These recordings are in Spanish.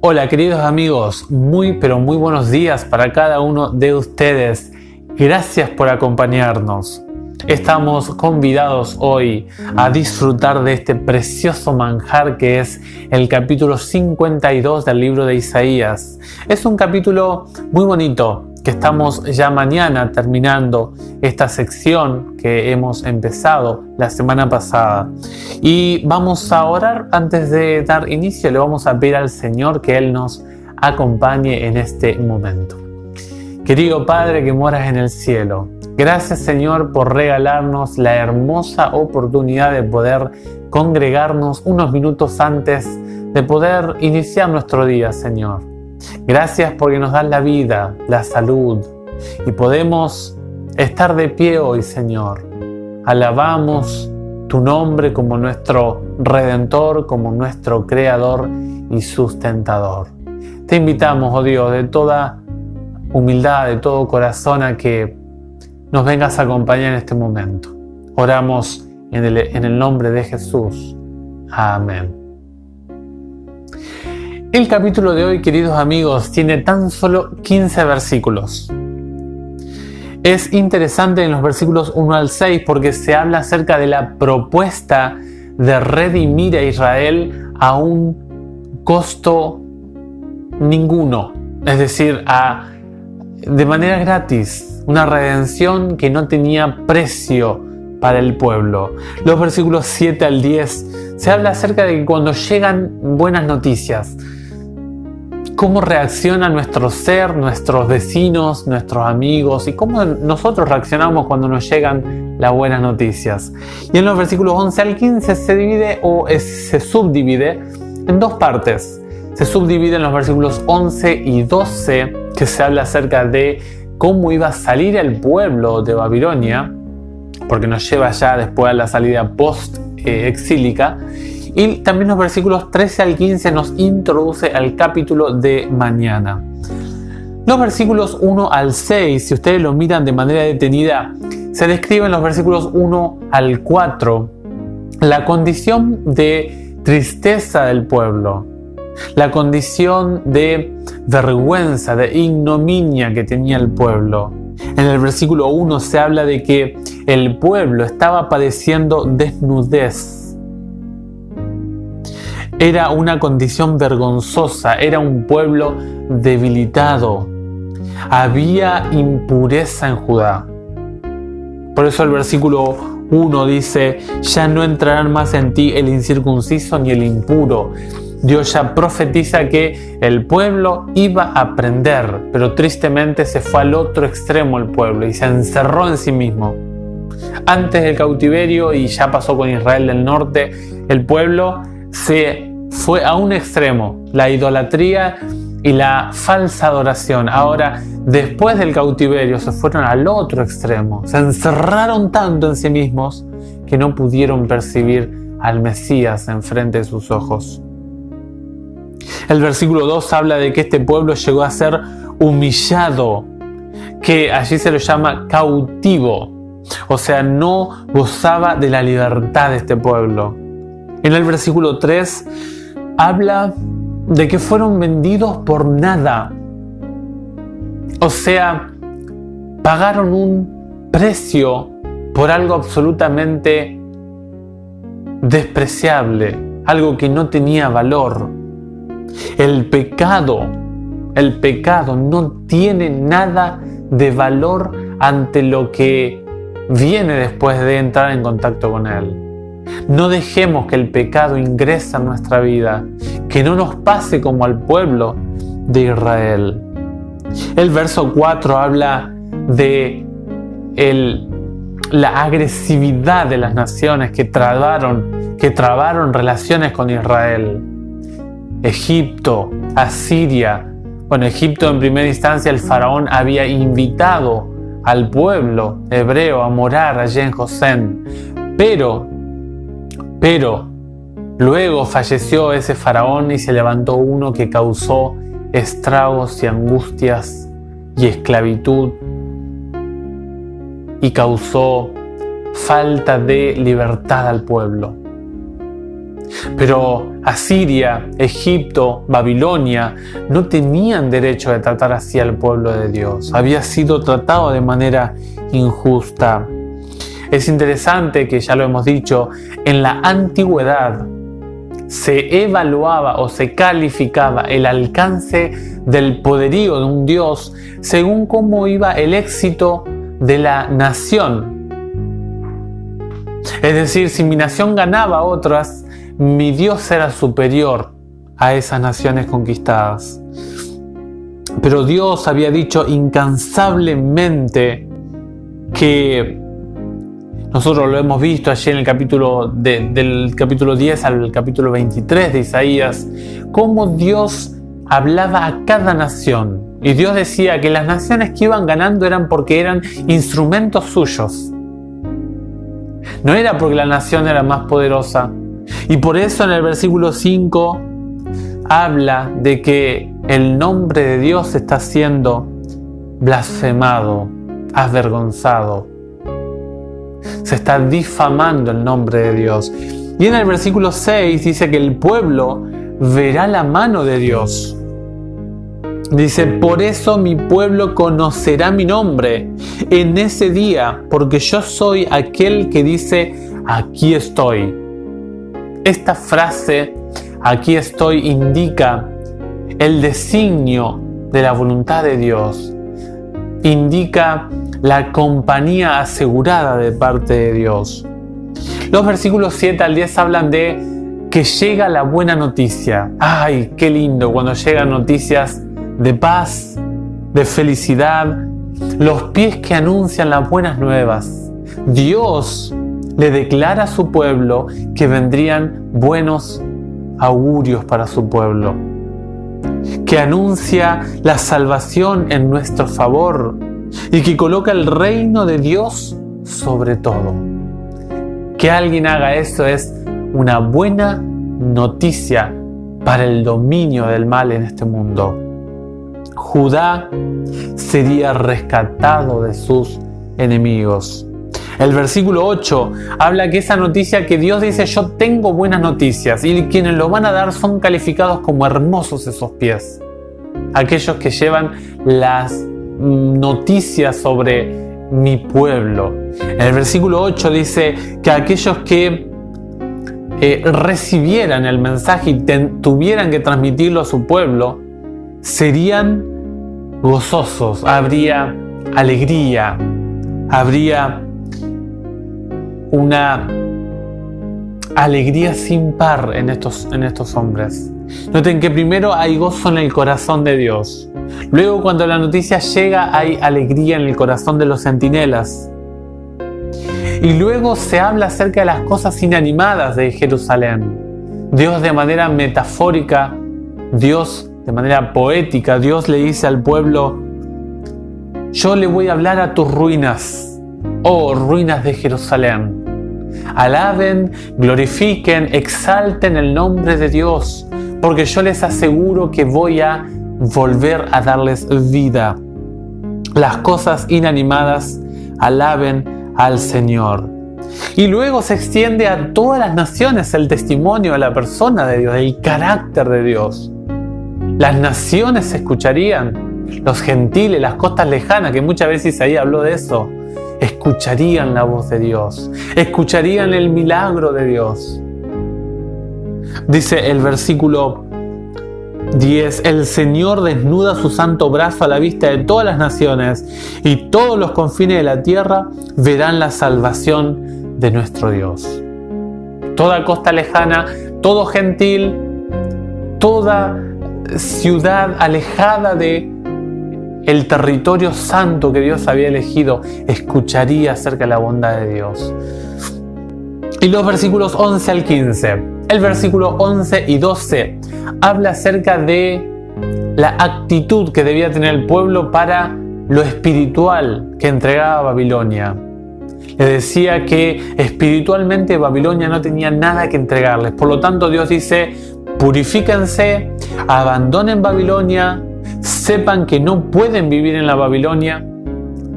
Hola queridos amigos, muy buenos días para cada uno de ustedes. Gracias por acompañarnos. Estamos convidados hoy a disfrutar de este precioso manjar que es el capítulo 52 del libro de Isaías. Es un capítulo muy bonito que estamos ya mañana terminando esta sección que hemos empezado la semana pasada. Y vamos a orar antes de dar inicio. Le vamos a pedir al Señor que Él nos acompañe en este momento. Querido Padre que moras en el cielo, gracias Señor por regalarnos la hermosa oportunidad de poder congregarnos unos minutos antes de poder iniciar nuestro día, Señor. Gracias porque nos das la vida, la salud y podemos estar de pie hoy, Señor. Alabamos tu nombre como nuestro Redentor, como nuestro Creador y Sustentador. Te invitamos, oh Dios, de toda humildad, de todo corazón, a que nos vengas a acompañar en este momento. Oramos en el nombre de Jesús. Amén. El capítulo de hoy, queridos amigos, tiene tan solo 15 versículos. Es interesante en los versículos 1 al 6 porque se habla acerca de la propuesta de redimir a Israel a un costo ninguno, es decir, de manera gratis, una redención que no tenía precio para el pueblo. Los versículos 7 al 10 se habla acerca de que cuando llegan buenas noticias, cómo reacciona nuestro ser, nuestros vecinos, nuestros amigos y cómo nosotros reaccionamos cuando nos llegan las buenas noticias. Y en los versículos 11 al 15 se subdivide en dos partes. Se subdivide en los versículos 11 y 12, que se habla acerca de cómo iba a salir el pueblo de Babilonia, porque nos lleva ya después a la salida post-exílica. Y también los versículos 13 al 15 nos introduce al capítulo de mañana. Los versículos 1 al 6, si ustedes lo miran de manera detenida, se describe en los versículos 1 al 4 la condición de tristeza del pueblo, la condición de vergüenza, de ignominia que tenía el pueblo. En el versículo 1 se habla de que el pueblo estaba padeciendo desnudez. Era una condición vergonzosa, era un pueblo debilitado. Había impureza en Judá. Por eso el versículo 1 dice: ya no entrarán más en ti el incircunciso ni el impuro. Dios ya profetiza que el pueblo iba a aprender, pero tristemente se fue al otro extremo el pueblo y se encerró en sí mismo. Antes del cautiverio, y ya pasó con Israel del norte, el pueblo se fue a un extremo, la idolatría y la falsa adoración. Ahora, después del cautiverio, se fueron al otro extremo. Se encerraron tanto en sí mismos que no pudieron percibir al Mesías enfrente de sus ojos. El versículo 2 habla de que este pueblo llegó a ser humillado, que allí se lo llama cautivo. O sea, no gozaba de la libertad de este pueblo. En el versículo 3 habla de que fueron vendidos por nada. O sea, pagaron un precio por algo absolutamente despreciable, algo que no tenía valor. El pecado no tiene nada de valor ante lo que viene después de entrar en contacto con él. No dejemos que el pecado ingrese a nuestra vida, que no nos pase como al pueblo de Israel. El verso 4 habla de la agresividad de las naciones que trabaron relaciones con Israel. Egipto, Asiria. Bueno, Egipto en primera instancia el faraón había invitado al pueblo hebreo a morar allí en Gosén. Pero luego falleció ese faraón y se levantó uno que causó estragos y angustias y esclavitud y causó falta de libertad al pueblo. Pero Asiria, Egipto, Babilonia no tenían derecho de tratar así al pueblo de Dios. Había sido tratado de manera injusta. Es interesante que, ya lo hemos dicho, en la antigüedad se evaluaba o se calificaba el alcance del poderío de un Dios según cómo iba el éxito de la nación. Es decir, si mi nación ganaba a otras, mi Dios era superior a esas naciones conquistadas. Pero Dios había dicho incansablemente que, nosotros lo hemos visto allí en el capítulo del capítulo 10 al capítulo 23 de Isaías, cómo Dios hablaba a cada nación. Y Dios decía que las naciones que iban ganando eran porque eran instrumentos suyos. No era porque la nación era más poderosa. Y por eso en el versículo 5 habla de que el nombre de Dios está siendo blasfemado, avergonzado. Se está difamando el nombre de Dios. Y en el versículo 6 dice que el pueblo verá la mano de Dios. Dice, por eso mi pueblo conocerá mi nombre en ese día, porque yo soy aquel que dice, aquí estoy. Esta frase, aquí estoy, indica el designio de la voluntad de Dios. Indica la compañía asegurada de parte de Dios. Los versículos 7 al 10 hablan de que llega la buena noticia. ¡Ay, qué lindo cuando llegan noticias de paz, de felicidad! Los pies que anuncian las buenas nuevas. Dios le declara a su pueblo que vendrían buenos augurios para su pueblo. Que anuncia la salvación en nuestro favor y que coloca el reino de Dios sobre todo. Que alguien haga eso es una buena noticia para el dominio del mal en este mundo. Judá sería rescatado de sus enemigos. El versículo 8 habla que esa noticia que Dios dice, yo tengo buenas noticias, y quienes lo van a dar son calificados como hermosos esos pies. Aquellos que llevan las noticias sobre mi pueblo. En el versículo 8 dice que aquellos que recibieran el mensaje y tuvieran que transmitirlo a su pueblo, serían gozosos, habría alegría, habría una alegría sin par en estos hombres. Noten que primero hay gozo en el corazón de Dios. Luego, cuando la noticia llega, hay alegría en el corazón de los centinelas. Y luego se habla acerca de las cosas inanimadas de Jerusalén. Dios de manera metafórica, Dios de manera poética, Dios le dice al pueblo, yo le voy a hablar a tus ruinas, oh ruinas de Jerusalén. Alaben, glorifiquen, exalten el nombre de Dios, porque yo les aseguro que voy a volver a darles vida. Las cosas inanimadas alaben al Señor. Y luego se extiende a todas las naciones el testimonio de la persona de Dios, el carácter de Dios. Las naciones escucharían, los gentiles, las costas lejanas, que muchas veces Isaías habló de eso, escucharían la voz de Dios, escucharían el milagro de Dios. Dice el versículo 10, el Señor desnuda su santo brazo a la vista de todas las naciones, y todos los confines de la tierra verán la salvación de nuestro Dios. Toda costa lejana, todo gentil, toda ciudad alejada de el territorio santo que Dios había elegido, escucharía acerca de la bondad de Dios. Y los versículos 11 al 15. El versículo 11 y 12 habla acerca de la actitud que debía tener el pueblo para lo espiritual que entregaba Babilonia. Le decía que espiritualmente Babilonia no tenía nada que entregarles. Por lo tanto, Dios dice, purifíquense, abandonen Babilonia, sepan que no pueden vivir en la Babilonia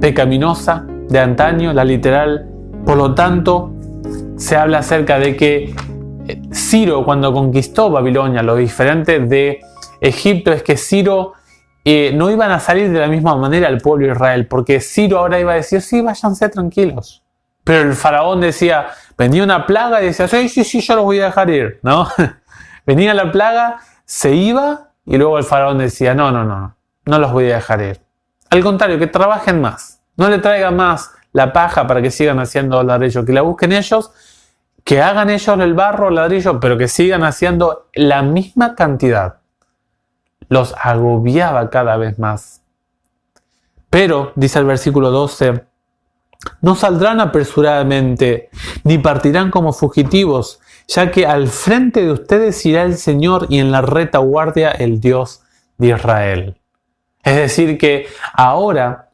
pecaminosa de antaño, la literal. Por lo tanto, se habla acerca de que Ciro, cuando conquistó Babilonia, lo diferente de Egipto es que Ciro no iban a salir de la misma manera al pueblo de Israel, porque Ciro ahora iba a decir, sí, váyanse tranquilos. Pero el faraón decía, venía una plaga y decía, sí, yo los voy a dejar ir, ¿no? Venía la plaga, se iba y luego el faraón decía, no los voy a dejar ir. Al contrario, que trabajen más, no le traigan más la paja para que sigan haciendo ladrillo, que la busquen ellos, que hagan ellos el barro, el ladrillo, pero que sigan haciendo la misma cantidad. Los agobiaba cada vez más. Pero, dice el versículo 12, no saldrán apresuradamente, ni partirán como fugitivos, ya que al frente de ustedes irá el Señor y en la retaguardia el Dios de Israel. Es decir, que ahora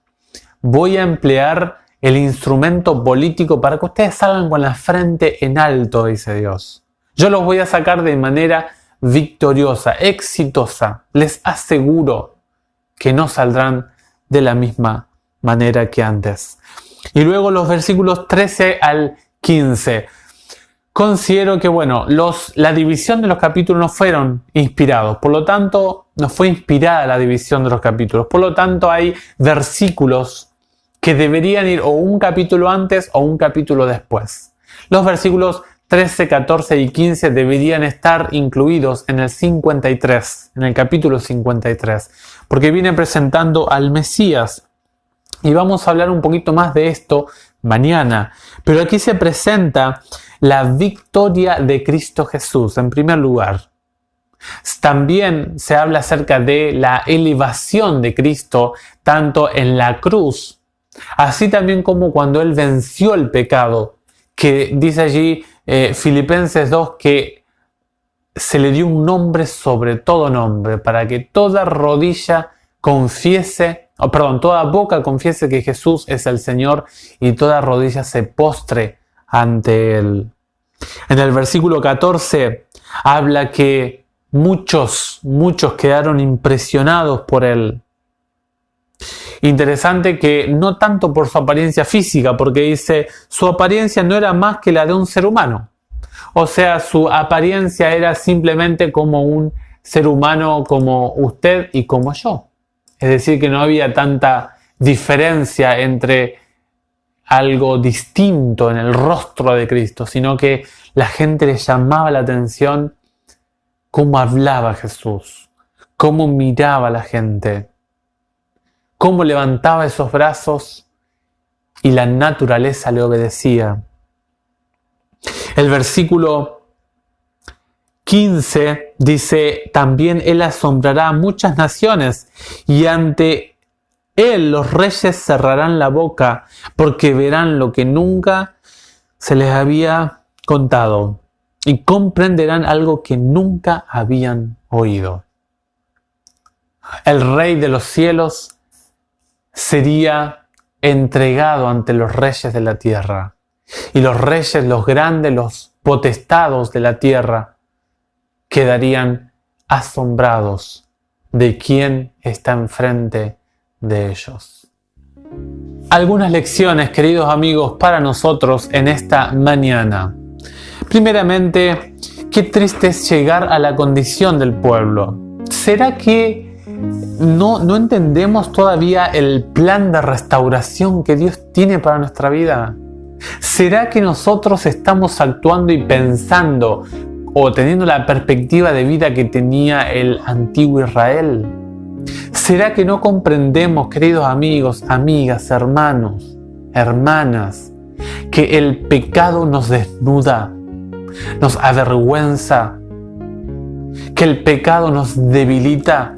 voy a emplear el instrumento político para que ustedes salgan con la frente en alto, dice Dios. Yo los voy a sacar de manera victoriosa, exitosa. Les aseguro que no saldrán de la misma manera que antes. Y luego los versículos 13 al 15. Considero que, la división de los capítulos no fueron inspirados. Por lo tanto, no fue inspirada la división de los capítulos. Por lo tanto, hay versículos que deberían ir o un capítulo antes o un capítulo después. Los versículos 13, 14 y 15 deberían estar incluidos en el 53, en el capítulo 53, porque viene presentando al Mesías. Y vamos a hablar un poquito más de esto mañana. Pero aquí se presenta la victoria de Cristo Jesús, en primer lugar. También se habla acerca de la elevación de Cristo, tanto en la cruz, así también como cuando Él venció el pecado, que dice allí Filipenses 2 que se le dio un nombre sobre todo nombre, para que toda rodilla toda boca confiese que Jesús es el Señor y toda rodilla se postre ante Él. En el versículo 14 habla que muchos quedaron impresionados por Él. Interesante que no tanto por su apariencia física, porque dice, su apariencia no era más que la de un ser humano. O sea, su apariencia era simplemente como un ser humano como usted y como yo. Es decir, que no había tanta diferencia entre algo distinto en el rostro de Cristo, sino que la gente le llamaba la atención cómo hablaba Jesús, cómo miraba a la gente, cómo levantaba esos brazos y la naturaleza le obedecía. El versículo 15 dice, también Él asombrará a muchas naciones y ante Él los reyes cerrarán la boca porque verán lo que nunca se les había contado y comprenderán algo que nunca habían oído. El Rey de los cielos sería entregado ante los reyes de la tierra. Y los reyes, los grandes, los potestados de la tierra quedarían asombrados de quién está enfrente de ellos. Algunas lecciones, queridos amigos, para nosotros en esta mañana. Primeramente, qué triste es llegar a la condición del pueblo. ¿Será que no entendemos todavía el plan de restauración que Dios tiene para nuestra vida? ¿Será que nosotros estamos actuando y pensando o teniendo la perspectiva de vida que tenía el antiguo Israel? ¿Será que no comprendemos, queridos amigos, amigas, hermanos, hermanas, que el pecado nos desnuda, nos avergüenza, que el pecado nos debilita,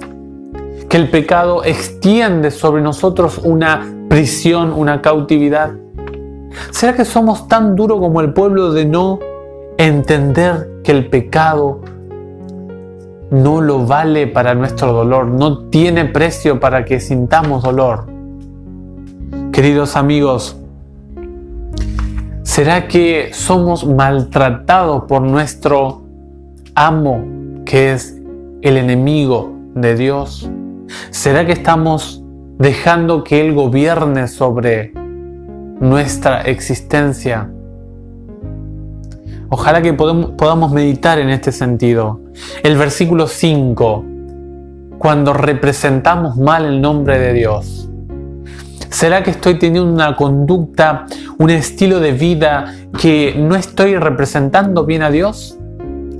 que el pecado extiende sobre nosotros una prisión, una cautividad? ¿Será que somos tan duros como el pueblo de no entender que el pecado no lo vale para nuestro dolor, no tiene precio para que sintamos dolor? Queridos amigos, ¿será que somos maltratados por nuestro amo, que es el enemigo de Dios? ¿Será que estamos dejando que Él gobierne sobre nuestra existencia? Ojalá que podamos meditar en este sentido. El versículo 5, cuando representamos mal el nombre de Dios. ¿Será que estoy teniendo una conducta, un estilo de vida que no estoy representando bien a Dios?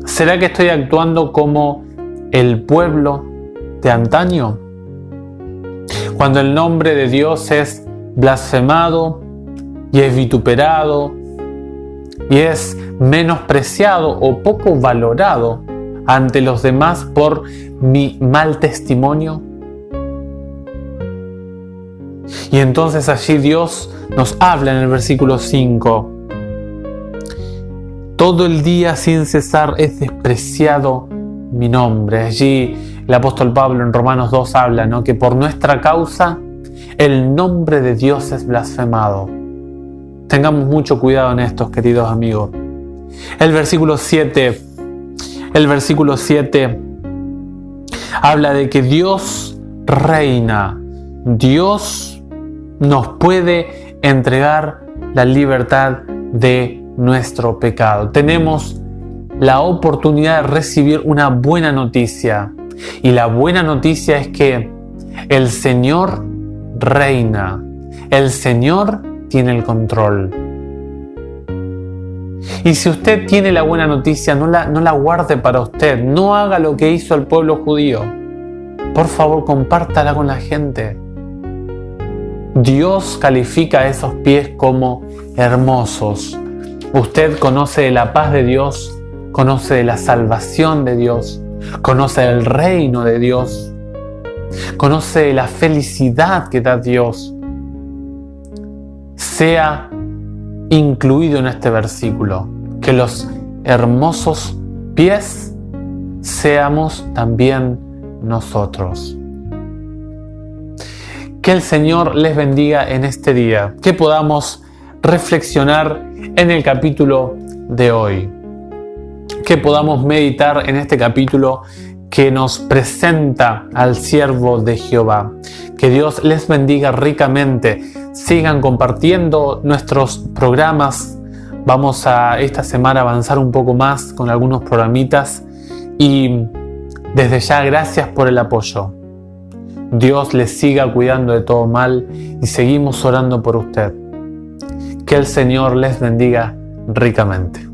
¿Será que estoy actuando como el pueblo de antaño? Cuando el nombre de Dios es blasfemado y es vituperado y es menospreciado o poco valorado ante los demás por mi mal testimonio. Y entonces allí Dios nos habla en el versículo 5. Todo el día sin cesar es despreciado mi nombre. Allí el apóstol Pablo en Romanos 2 habla, ¿no?, que por nuestra causa el nombre de Dios es blasfemado. Tengamos mucho cuidado en esto, queridos amigos. El versículo 7 habla de que Dios reina. Dios nos puede entregar la libertad de nuestro pecado. Tenemos la oportunidad de recibir una buena noticia. Y la buena noticia es que el Señor reina. El Señor tiene el control. Y si usted tiene la buena noticia, no la guarde para usted. No haga lo que hizo el pueblo judío. Por favor, compártala con la gente. Dios califica a esos pies como hermosos. Usted conoce de la paz de Dios, conoce de la salvación de Dios, conoce del reino de Dios, conoce de la felicidad que da Dios. Sea incluido en este versículo, que los hermosos pies seamos también nosotros. Que el Señor les bendiga en este día, que podamos reflexionar en el capítulo de hoy, que podamos meditar en este capítulo que nos presenta al siervo de Jehová. Que Dios les bendiga ricamente. Sigan compartiendo nuestros programas. Vamos a esta semana avanzar un poco más con algunos programitas y desde ya gracias por el apoyo. Dios les siga cuidando de todo mal y seguimos orando por usted. Que el Señor les bendiga ricamente.